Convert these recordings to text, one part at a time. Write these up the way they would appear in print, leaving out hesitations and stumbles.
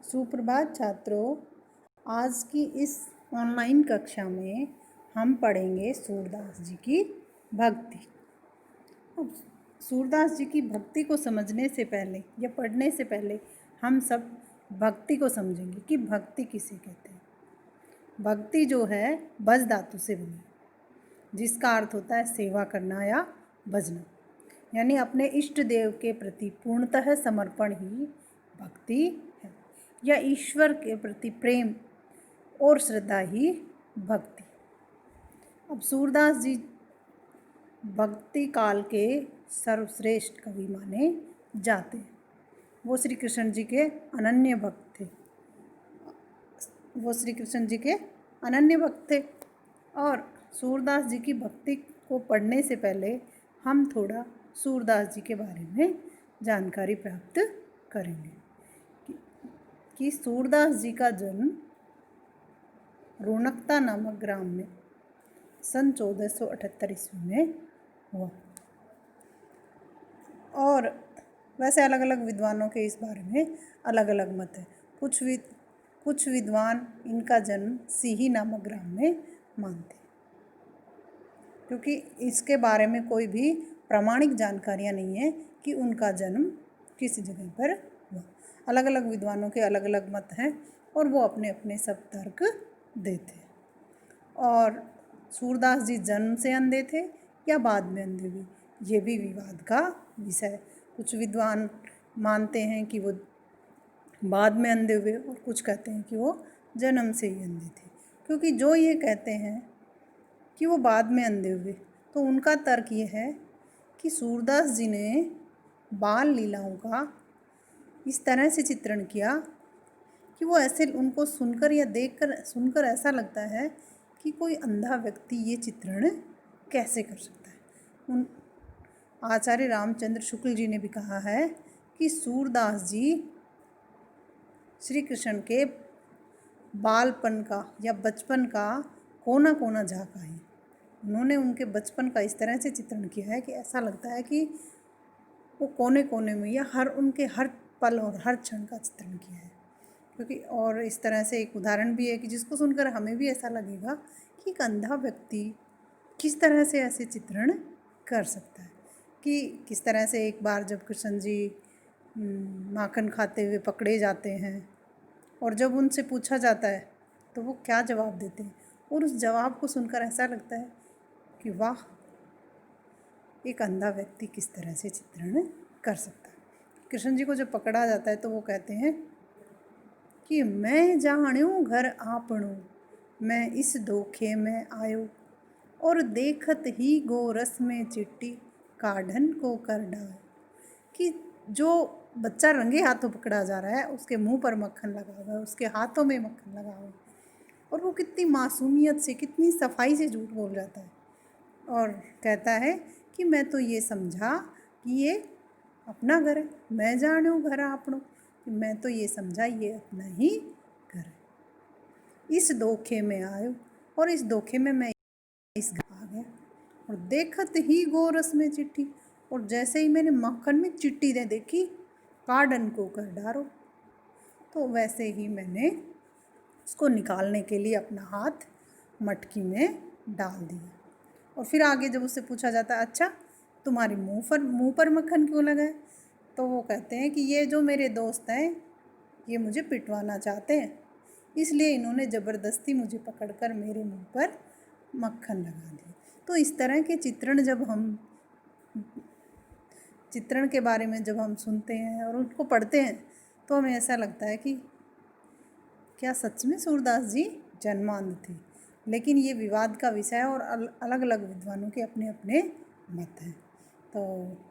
सुप्रभात छात्रों। आज की इस ऑनलाइन कक्षा में हम पढ़ेंगे सूरदास जी की भक्ति। अब सूरदास जी की भक्ति को समझने से पहले या पढ़ने से पहले हम सब भक्ति को समझेंगे कि भक्ति किसे कहते हैं। भक्ति जो है बज धातु से बनी, जिसका अर्थ होता है सेवा करना या भजना, यानी अपने इष्ट देव के प्रति पूर्णतः समर्पण ही भक्ति है, या ईश्वर के प्रति प्रेम और श्रद्धा ही भक्ति। अब सूरदास जी भक्ति काल के सर्वश्रेष्ठ कवि माने जाते हैं। वो श्री कृष्ण जी के अनन्य भक्त थे। और सूरदास जी की भक्ति को पढ़ने से पहले हम थोड़ा सूरदास जी के बारे में जानकारी प्राप्त करेंगे कि सूरदास जी का जन्म रौनकता नामक ग्राम में सन 1478 ईस्वी में हुआ। और वैसे अलग अलग विद्वानों के इस बारे में अलग अलग मत है। कुछ विद्वान इनका जन्म सीही नामक ग्राम में मानते, क्योंकि इसके बारे में कोई भी प्रामाणिक जानकारियाँ नहीं है कि उनका जन्म किसी जगह पर हुआ। अलग अलग विद्वानों के अलग अलग मत हैं और वो अपने अपने सब तर्क देते हैं। और सूरदास जी जन्म से अंधे थे या बाद में अंधे हुए, ये भी विवाद का विषय। कुछ विद्वान मानते हैं कि वो बाद में अंधे हुए और कुछ कहते हैं कि वो जन्म से ही अंधे थे। क्योंकि जो ये कहते हैं कि वो बाद में अंधे हुए, तो उनका तर्क ये है कि सूरदास जी ने बाल लीलाओं का इस तरह से चित्रण किया कि वो ऐसे उनको सुनकर या सुनकर ऐसा लगता है कि कोई अंधा व्यक्ति ये चित्रण कैसे कर सकता है। आचार्य रामचंद्र शुक्ल जी ने भी कहा है कि सूरदास जी श्री कृष्ण के बालपन का या बचपन का कोना कोना झांका है। उन्होंने उनके बचपन का इस तरह से चित्रण किया है कि ऐसा लगता है कि वो कोने कोने में या उनके हर पल और हर क्षण का चित्रण किया है। क्योंकि और इस तरह से एक उदाहरण भी है कि जिसको सुनकर हमें भी ऐसा लगेगा कि एक अंधा व्यक्ति किस तरह से ऐसे चित्रण कर सकता है। कि किस तरह से एक बार जब कृष्ण जी माखन खाते हुए पकड़े जाते हैं और जब उनसे पूछा जाता है तो वो क्या जवाब देते हैं, और उस जवाब को सुनकर ऐसा लगता है कि वाह, एक अंधा व्यक्ति किस तरह से चित्रण कर सकता है। कृष्ण जी को जब पकड़ा जाता है तो वो कहते हैं कि मैं जाण्यूं घर आपणो, मैं इस धोखे में आयो, और देखत ही गोरस में चिट्ठी काढ़न को कर डाल। कि जो बच्चा रंगे हाथों पकड़ा जा रहा है उसके मुंह पर मक्खन लगा हुआ है, उसके हाथों में मक्खन लगा हुआ है, और वो कितनी मासूमियत से कितनी सफाई से झूठ बोल जाता है और कहता है कि मैं तो ये समझा कि ये अपना घर है, मैं जाण्यूं घर आपणो, मैं तो ये समझा ये अपना ही घर है। इस धोखे में आयो, और इस धोखे में मैं इस घर आ गया, और देखत ही गोरस में चिट्ठी, और जैसे ही मैंने मक्खन में चिट्ठी दे देखी, काढ़न को कर डारो, तो वैसे ही मैंने उसको निकालने के लिए अपना हाथ मटकी में डाल दिया। और फिर आगे जब उससे पूछा जाता है अच्छा तुम्हारे मुंह पर मक्खन क्यों लगा है, तो वो कहते हैं कि ये जो मेरे दोस्त हैं ये मुझे पिटवाना चाहते हैं, इसलिए इन्होंने ज़बरदस्ती मुझे पकड़कर मेरे मुंह पर मक्खन लगा दिया। तो इस तरह के चित्रण के बारे में जब हम सुनते हैं और उनको पढ़ते हैं तो हमें ऐसा लगता है कि क्या सच में सूरदास जी जन्मांध थे। लेकिन ये विवाद का विषय है और अलग अलग विद्वानों के अपने अपने मत हैं। तो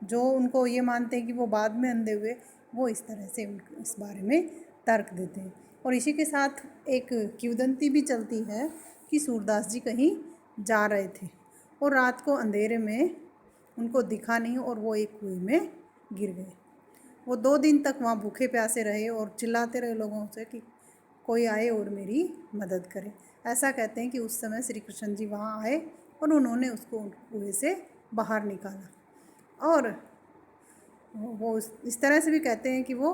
जो उनको ये मानते हैं कि वो बाद में अंधे हुए, वो इस तरह से इस बारे में तर्क देते हैं। और इसी के साथ एक किंवदंती भी चलती है कि सूरदास जी कहीं जा रहे थे और रात को अंधेरे में उनको दिखा नहीं और वो एक कुएं में गिर गए। वो 2 दिन तक वहाँ भूखे प्यासे रहे और चिल्लाते रहे लोगों से कि कोई आए और मेरी मदद करे। ऐसा कहते हैं कि उस समय श्री कृष्ण जी वहाँ आए और उन्होंने उसको कुएं से बाहर निकाला। और वो इस तरह से भी कहते हैं कि वो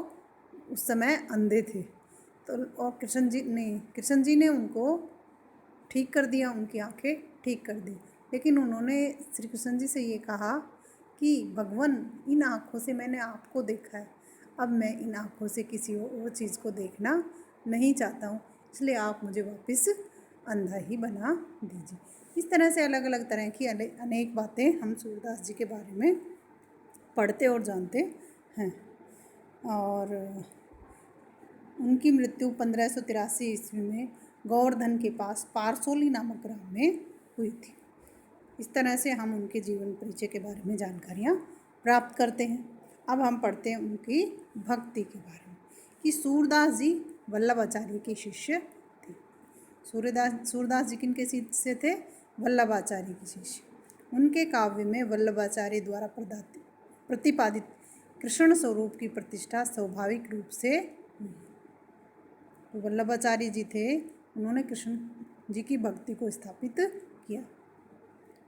उस समय अंधे थे, तो और कृष्ण जी ने उनको ठीक कर दिया, उनकी आंखें ठीक कर दी। लेकिन उन्होंने श्री कृष्ण जी से ये कहा कि भगवान, इन आँखों से मैंने आपको देखा है, अब मैं इन आँखों से किसी और चीज़ को देखना नहीं चाहता हूँ, इसलिए आप मुझे वापस अंधा ही बना दीजिए। इस तरह से अलग अलग तरह की अनेक बातें हम सूरदास जी के बारे में पढ़ते और जानते हैं। और उनकी मृत्यु 1583 ईस्वी में गोवर्धन के पास पारसोली नामक ग्राम में हुई थी। इस तरह से हम उनके जीवन परिचय के बारे में जानकारियाँ प्राप्त करते हैं। अब हम पढ़ते हैं उनकी भक्ति के बारे में कि सूरदास जी वल्लभाचार्य के शिष्य थे। सूरदास जी किनके शिष्य थे? वल्लभाचार्य के शिष्य। उनके काव्य में वल्लभाचार्य द्वारा प्रतिपादित कृष्ण स्वरूप की प्रतिष्ठा स्वाभाविक रूप से हुई। तो वल्लभाचार्य जी थे, उन्होंने कृष्ण जी की भक्ति को स्थापित किया।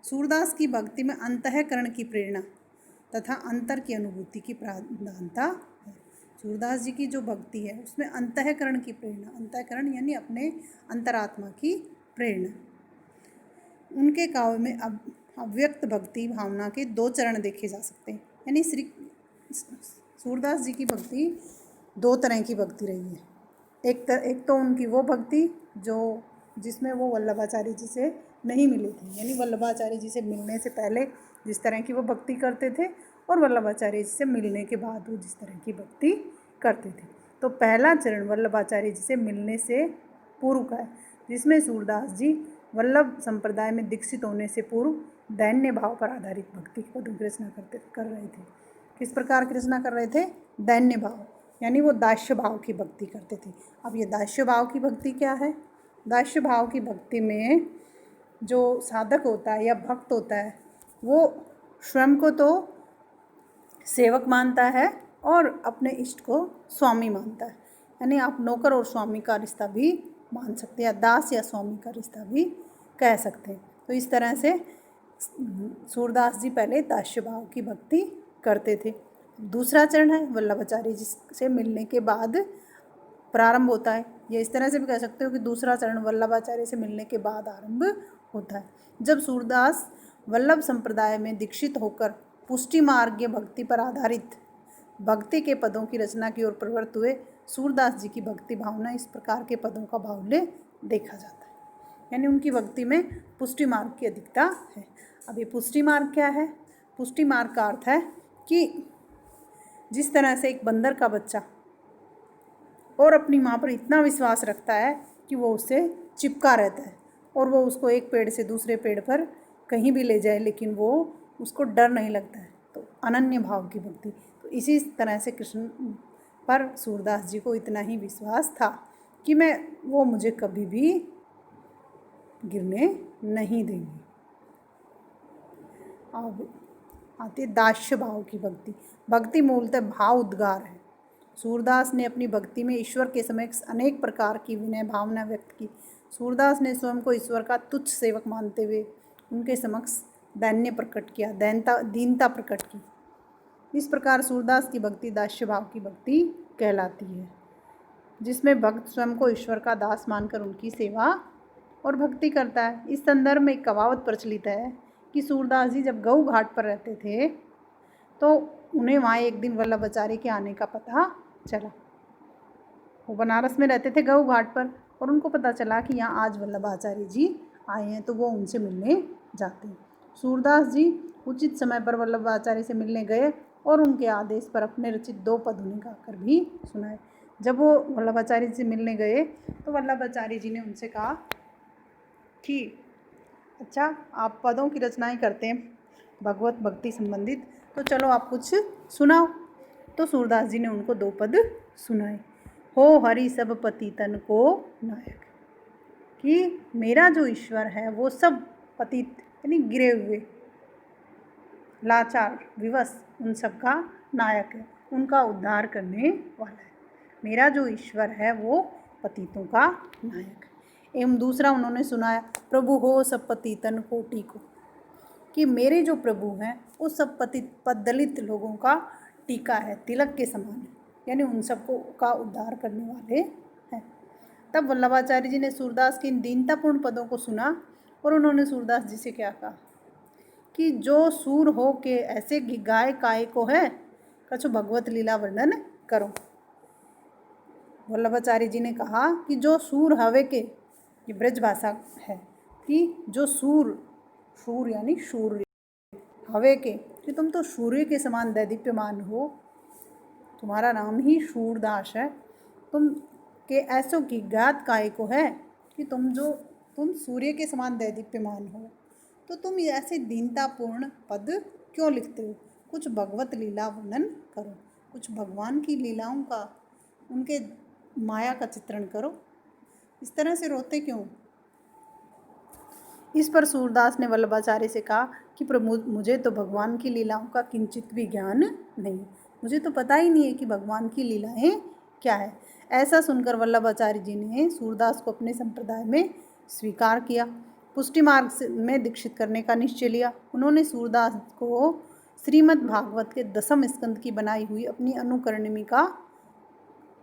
सूरदास की भक्ति में अंतःकरण की प्रेरणा तथा अंतर की अनुभूति की प्रधानता है। सूरदास जी की जो भक्ति है उसमें अंतःकरण की प्रेरणा, अंतःकरण यानी अपने अंतरात्मा की प्रेरणा। उनके काव्य में अव्यक्त भक्ति भावना के दो चरण देखे जा सकते हैं। यानी सूरदास जी की भक्ति दो तरह की भक्ति रही है। एक तो उनकी वो भक्ति जिसमें वो वल्लभाचार्य जी से नहीं मिले थे, यानी वल्लभाचार्य जी से मिलने से पहले जिस तरह की वो भक्ति करते थे और वल्लभाचार्य जी से मिलने के बाद वो जिस तरह की भक्ति करते थे। तो पहला चरण वल्लभाचार्य जी से मिलने से पूर्व का है, जिसमें सूरदास जी वल्लभ संप्रदाय में दीक्षित होने से पूर्व दैन्य भाव पर आधारित भक्ति की पदों की रचना कर रहे थे। किस प्रकार की रचना कर रहे थे? दैन्य भाव, यानी वो दास्य भाव की भक्ति करते थे। अब ये दास्य भाव की भक्ति क्या है? दास्य भाव की भक्ति में जो साधक होता है या भक्त होता है वो स्वयं को तो सेवक मानता है और अपने इष्ट को स्वामी मानता है। यानी आप नौकर और स्वामी का रिश्ता भी मान सकते हैं, या दास या स्वामी का रिश्ता भी कह सकते हैं। तो इस तरह से सूरदास जी पहले दास्य भाव की भक्ति करते थे। दूसरा चरण है वल्लभाचार्य जी से मिलने के बाद प्रारंभ होता है, या इस तरह से भी कह सकते हो कि दूसरा चरण वल्लभाचार्य से मिलने के बाद आरंभ होता है। जब सूरदास वल्लभ संप्रदाय में दीक्षित होकर पुष्टि मार्ग भक्ति पर आधारित भक्ति के पदों की रचना की ओर प्रवृत्त हुए, सूरदास जी की भक्ति भावना इस प्रकार के पदों का बाहुल्य देखा जाता है। यानी उनकी भक्ति में पुष्टि मार्ग की अधिकता है। अब ये पुष्टि मार्ग क्या है? पुष्टि मार्ग का अर्थ है कि जिस तरह से एक बंदर का बच्चा और अपनी माँ पर इतना विश्वास रखता है कि वो उससे चिपका रहता है और वो उसको एक पेड़ से दूसरे पेड़ पर कहीं भी ले जाए लेकिन वो उसको डर नहीं लगता है, तो अनन्य भाव की भक्ति। तो इसी तरह से कृष्ण पर सूरदास जी को इतना ही विश्वास था कि वो मुझे कभी भी गिरने नहीं देंगे। अब आती दास्य भाव की भक्ति। भक्ति मूलतः भाव उद्गार है। सूरदास ने अपनी भक्ति में ईश्वर के समक्ष अनेक प्रकार की विनय भावना व्यक्त की। सूरदास ने स्वयं को ईश्वर का तुच्छ सेवक मानते हुए उनके समक्ष दैन्य प्रकट किया, दीनता प्रकट की। इस प्रकार सूरदास की भक्ति दास्य भाव की भक्ति कहलाती है, जिसमें भक्त स्वयं को ईश्वर का दास मानकर उनकी सेवा और भक्ति करता है। इस संदर्भ में एक कहावत प्रचलित है कि सूरदास जी जब गऊ घाट पर रहते थे तो उन्हें वहाँ एक दिन वल्लभाचार्य के आने का पता चला। वो बनारस में रहते थे गऊ घाट पर और उनको पता चला कि यहाँ आज वल्लभाचार्य जी आए हैं, तो वो उनसे मिलने जाते हैं। सूरदास जी उचित समय पर वल्लभाचार्य से मिलने गए और उनके आदेश पर अपने रचित 2 पद उन्हें गाकर भी सुनाए। जब वो वल्लभाचार्य जी से मिलने गए तो वल्लभाचार्य जी ने उनसे कहा कि अच्छा, आप पदों की रचनाएं करते हैं भगवत भक्ति संबंधित, तो चलो आप कुछ सुनाओ। तो सूरदास जी ने उनको 2 पद सुनाए। हो हरि सब पतितन को नायक, कि मेरा जो ईश्वर है वो सब पतित यानी गिरे हुए, लाचार, विवश, उन सब का नायक है, उनका उद्धार करने वाला है। मेरा जो ईश्वर है वो पतितों का नायक है। एवं दूसरा उन्होंने सुनाया, प्रभु हो सब पतितन कोटि को, कि मेरे जो प्रभु हैं वो सब दलित लोगों का टीका है, तिलक के समान है, यानी उन सबको का उद्धार करने वाले है। तब वल्लभाचार्य जी ने सूरदास के इन दीनतापूर्ण पदों को सुना और उन्होंने सूरदास जी से क्या कहा कि जो सूर हो के ऐसे गाय काय को है, कछु भगवत लीला वर्णन करो। वल्लभाचार्य जी ने कहा कि जो सूर हवे के, ये ब्रज भाषा है कि जो सूर यानी सूर्य हवे के, कि तुम तो सूर्य के समान दैदीप्यमान हो, तुम्हारा नाम ही सूरदास है। तुम के ऐसो की ज्ञात काय को है कि तुम सूर्य के समान दैदीप्यमान हो, तो तुम ऐसे दीनतापूर्ण पद क्यों लिखते हो? कुछ भगवत लीला वर्णन करो, कुछ भगवान की लीलाओं का, उनके माया का चित्रण करो। इस तरह से रोते क्यों? इस पर सूरदास ने वल्लभाचार्य से कहा कि प्रभु, मुझे तो भगवान की लीलाओं का किंचित भी ज्ञान नहीं, मुझे तो पता ही नहीं है कि भगवान की लीलाएं क्या है। ऐसा सुनकर वल्लभाचार्य जी ने सूरदास को अपने संप्रदाय में स्वीकार किया, पुष्टि मार्ग में दीक्षित करने का निश्चय लिया। उन्होंने सूरदास को श्रीमद् भागवत के 10वें स्कंद की बनाई हुई अपनी अनुकरणिका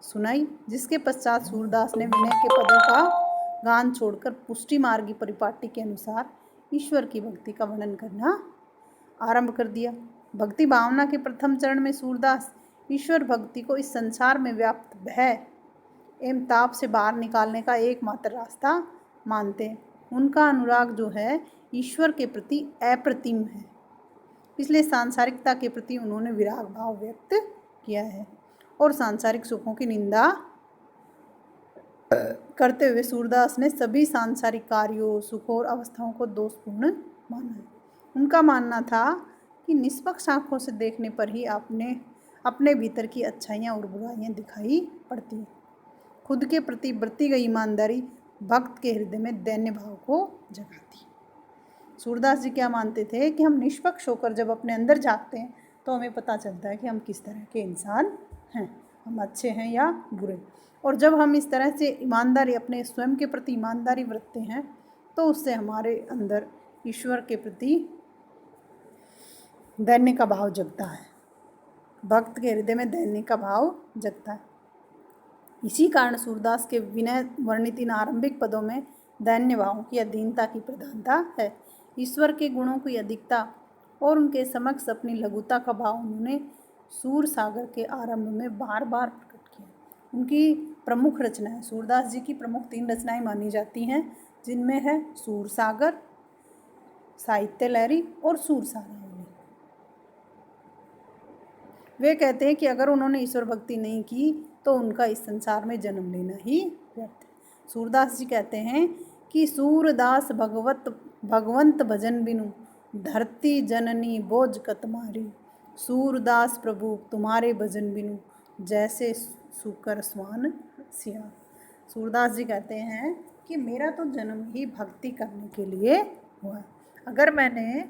सुनाई, जिसके पश्चात सूरदास ने विनय के पदों का गान छोड़कर पुष्टि मार्गी परिपाटी के अनुसार ईश्वर की भक्ति का वर्णन करना आरंभ कर दिया। भक्ति भावना के प्रथम चरण में सूरदास ईश्वर भक्ति को इस संसार में व्याप्त भय एवं ताप से बाहर निकालने का एकमात्र रास्ता मानते हैं। उनका अनुराग जो है ईश्वर के प्रति अप्रतिम है, इसलिए सांसारिकता के प्रति उन्होंने विराग भाव व्यक्त किया है और सांसारिक सुखों की निंदा करते हुए सूरदास ने सभी सांसारिक कार्यों, सुखों और अवस्थाओं को दोषपूर्ण माना है। उनका मानना था कि निष्पक्ष आँखों से देखने पर ही अपने भीतर की अच्छाइयाँ और बुराइयाँ दिखाई पड़ती हैं। खुद के प्रति बरती गई ईमानदारी भक्त के हृदय में दैन्य भाव को जगाती। सूरदास जी क्या मानते थे कि हम निष्पक्ष होकर जब अपने अंदर झांकते हैं तो हमें पता चलता है कि हम किस तरह के इंसान हैं, हम अच्छे हैं या बुरे। और जब हम इस तरह से ईमानदारी, अपने स्वयं के प्रति ईमानदारी बरतते हैं, तो उससे हमारे अंदर ईश्वर के प्रति दैन्य का भाव जगता है, भक्त के हृदय में दैन्य का भाव जगता है। इसी कारण सूरदास के विनय वर्णित इन आरंभिक पदों में दैन्य भावों की अधीनता की प्रधानता है। ईश्वर के गुणों की अधिकता और उनके समक्ष अपनी लघुता का भाव उन्होंने सूर सागर के आरंभ में बार बार प्रकट किया। उनकी प्रमुख रचनाएं, सूरदास जी की प्रमुख 3 रचनाएं मानी जाती हैं, जिनमें है सूर सागर, साहित्य लहरी और सूर सारावली। वे कहते हैं कि अगर उन्होंने ईश्वर भक्ति नहीं की तो उनका इस संसार में जन्म लेना ही व्यर्थ है। सूरदास जी कहते हैं कि सूरदास भगवंत भजन बिनु धरती जननी बोझ कत मारी, सूरदास प्रभु तुम्हारे भजन बिनु जैसे सुकर स्वान सिया। सूरदास जी कहते हैं कि मेरा तो जन्म ही भक्ति करने के लिए हुआ। अगर मैंने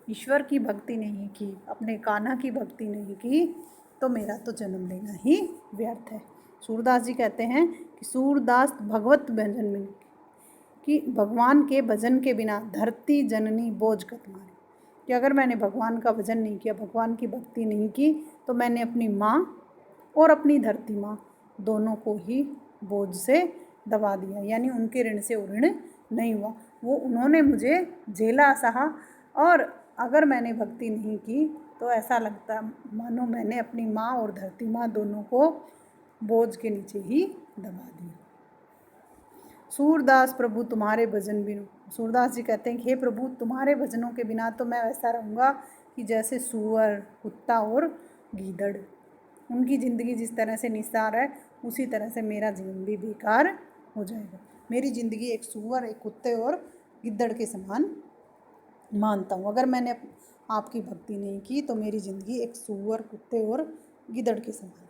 ईश्वर की भक्ति नहीं की, अपने कान्हा की भक्ति नहीं की, तो मेरा तो जन्म लेना ही व्यर्थ है। सूरदास जी कहते हैं कि सूरदास भगवत भजन बिनु, कि भगवान के भजन के बिना धरती जननी बोझ कत मारी, कि अगर मैंने भगवान का भजन नहीं किया, भगवान की भक्ति नहीं की, तो मैंने अपनी माँ और अपनी धरती माँ दोनों को ही बोझ से दबा दिया, यानी उनके ऋण से ऋण नहीं हुआ। वो उन्होंने मुझे झेला, सहा, और अगर मैंने भक्ति नहीं की तो ऐसा लगता मानो मैंने अपनी माँ और धरती माँ दोनों को बोझ के नीचे ही दबा दिया। सूरदास प्रभु तुम्हारे भजन बिनु, सूरदास जी कहते हैं कि हे प्रभु, तुम्हारे भजनों के बिना तो मैं वैसा रहूँगा कि जैसे सूअर, कुत्ता और गीदड़। उनकी ज़िंदगी जिस तरह से निस्सार है, उसी तरह से मेरा जीवन भी बेकार हो जाएगा। मेरी ज़िंदगी एक सूअर, एक कुत्ते और गिद्दड़ के समान मानता हूँ। अगर मैंने आपकी भक्ति नहीं की तो मेरी ज़िंदगी एक सूअर, कुत्ते और गिद्दड़ के समान।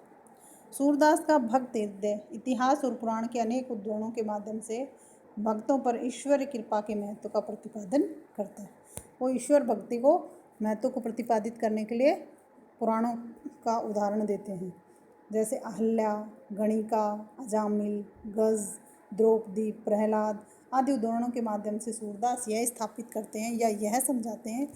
सूरदास का भक्त हृदय इतिहास और पुराण के अनेक उद्धरणों के माध्यम से भक्तों पर ईश्वरीय कृपा के महत्व का प्रतिपादन करता है। वो ईश्वर भक्ति को महत्व को प्रतिपादित करने के लिए पुराणों का उदाहरण देते हैं, जैसे अहल्या, गणिका, अजामिल, गज, द्रौपदी, प्रहलाद आदि उदाहरणों के माध्यम से सूरदास यह स्थापित करते हैं या यह समझाते हैं